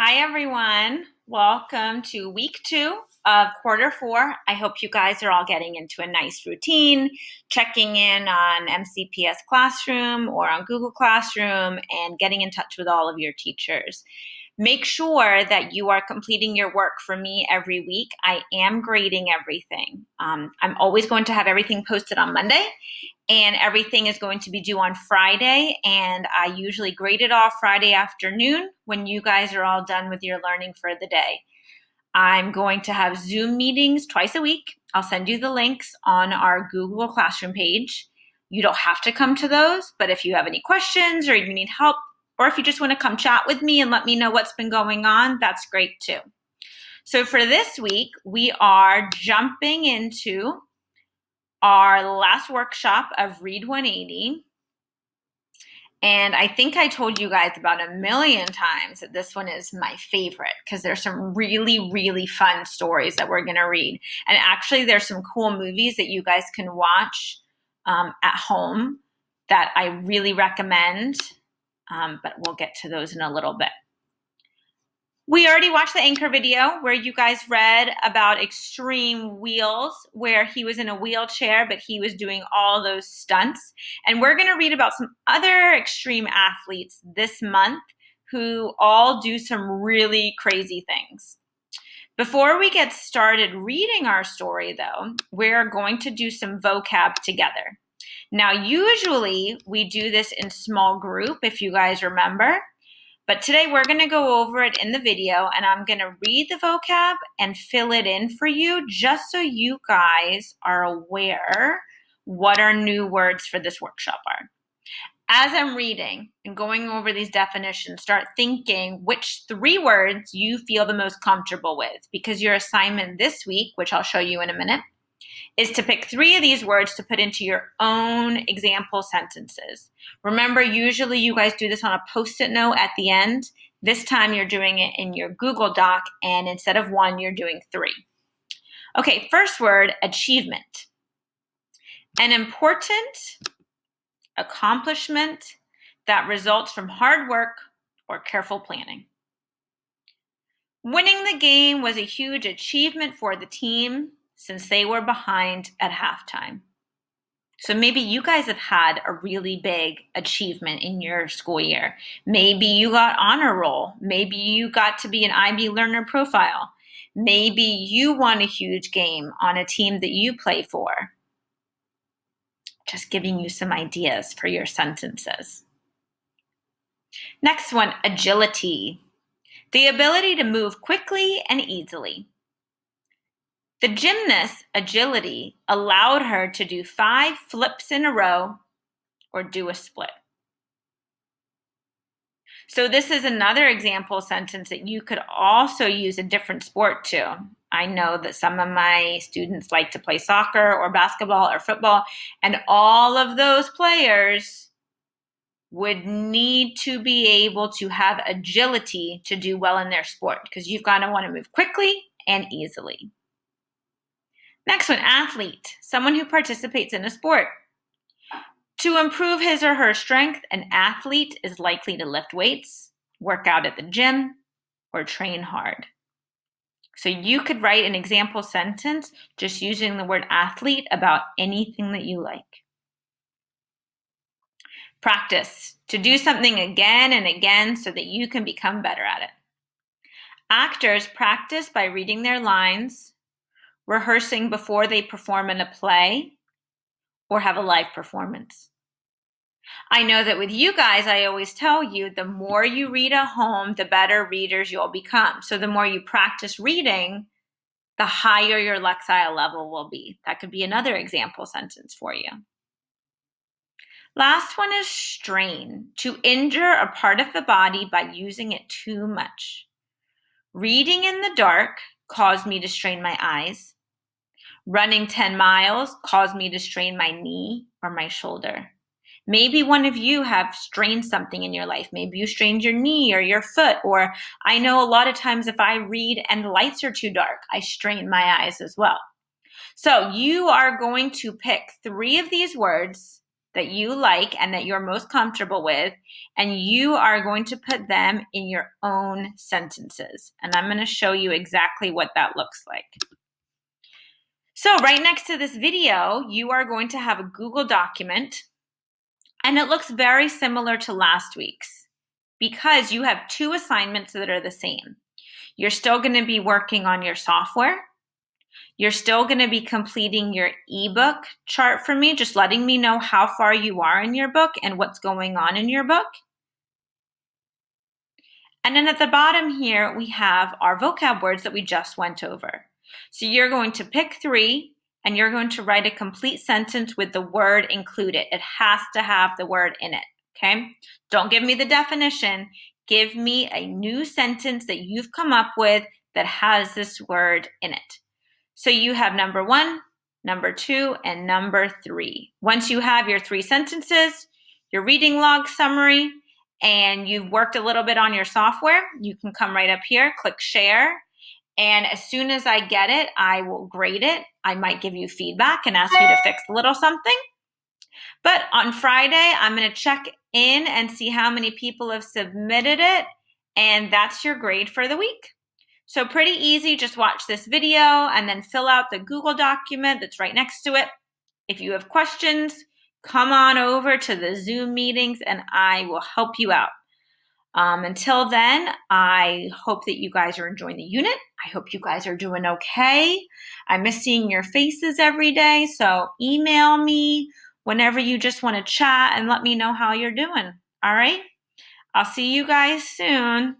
Hi, everyone. Welcome to week 2 of quarter 4. I hope you guys are all getting into a nice routine, checking in on MCPS Classroom or on Google Classroom, and getting in touch with all of your teachers. Make sure that you are completing your work for me every week. I am grading everything. I'm always going to have everything posted on Monday, and everything is going to be due on Friday, and I usually grade it off Friday afternoon when you guys are all done with your learning for the day. I'm going to have Zoom meetings twice a week. I'll send you the links on our Google Classroom page. You don't have to come to those, but if you have any questions or you need help, or if you just want to come chat with me and let me know what's been going on, that's great too. So for this week, we are jumping into our last workshop of Read 180. And I think I told you guys about a million times that this one is my favorite because there's some really, really fun stories that we're going to read. And actually, there's some cool movies that you guys can watch at home that I really recommend. But we'll get to those in a little bit. We already watched the anchor video where you guys read about Extreme Wheels, where he was in a wheelchair, but he was doing all those stunts. And we're going to read about some other extreme athletes this month who all do some really crazy things. Before we get started reading our story, though, we're going to do some vocab together. Now, usually we do this in small group, if you guys remember. But today we're going to go over it in the video, and I'm going to read the vocab and fill it in for you just so you guys are aware what our new words for this workshop are. As I'm reading and going over these definitions, start thinking which 3 words you feel the most comfortable with, because your assignment this week, which I'll show you in a minute, is to pick 3 of these words to put into your own example sentences. Remember, usually you guys do this on a Post-it note at the end. This time you're doing it in your Google Doc, and instead of 1, you're doing 3. Okay, first word, achievement. An important accomplishment that results from hard work or careful planning. Winning the game was a huge achievement for the team since they were behind at halftime. So maybe you guys have had a really big achievement in your school year. Maybe you got honor roll. Maybe you got to be an IB learner profile. Maybe you won a huge game on a team that you play for. Just giving you some ideas for your sentences. Next one, agility. The ability to move quickly and easily. The gymnast's agility allowed her to do 5 flips in a row or do a split. So this is another example sentence that you could also use a different sport too. I know that some of my students like to play soccer or basketball or football, and all of those players would need to be able to have agility to do well in their sport, because you've got to want to move quickly and easily. Next one, athlete, someone who participates in a sport. To improve his or her strength, an athlete is likely to lift weights, work out at the gym, or train hard. So you could write an example sentence just using the word athlete about anything that you like. Practice, to do something again and again so that you can become better at it. Actors practice by reading their lines, rehearsing before they perform in a play, or have a live performance. I know that with you guys, I always tell you, the more you read at home, the better readers you'll become. So the more you practice reading, the higher your Lexile level will be. That could be another example sentence for you. Last one is strain, to injure a part of the body by using it too much. Reading in the dark caused me to strain my eyes. Running 10 miles caused me to strain my knee or my shoulder. Maybe one of you have strained something in your life. Maybe you strained your knee or your foot, or I know a lot of times if I read and the lights are too dark, I strain my eyes as well. So you are going to pick 3 of these words that you like and that you're most comfortable with, and you are going to put them in your own sentences. And I'm going to show you exactly what that looks like. So right next to this video, you are going to have a Google document, and it looks very similar to last week's because you have two assignments that are the same. You're still going to be working on your software. You're still going to be completing your ebook chart for me, just letting me know how far you are in your book and what's going on in your book. And then at the bottom here, we have our vocab words that we just went over. So you're going to pick 3 and you're going to write a complete sentence with the word included. It has to have the word in it, okay? Don't give me the definition. Give me a new sentence that you've come up with that has this word in it. So you have number 1, number 2, and number 3. Once you have your 3 sentences, your reading log summary, and you've worked a little bit on your software, you can come right up here, click share. And as soon as I get it, I will grade it. I might give you feedback and ask you to fix a little something. But on Friday, I'm going to check in and see how many people have submitted it. And that's your grade for the week. So pretty easy. Just watch this video and then fill out the Google document that's right next to it. If you have questions, come on over to the Zoom meetings and I will help you out. Until then, I hope that you guys are enjoying the unit. I hope you guys are doing okay. I miss seeing your faces every day, so email me whenever you just want to chat and let me know how you're doing. All right? I'll see you guys soon.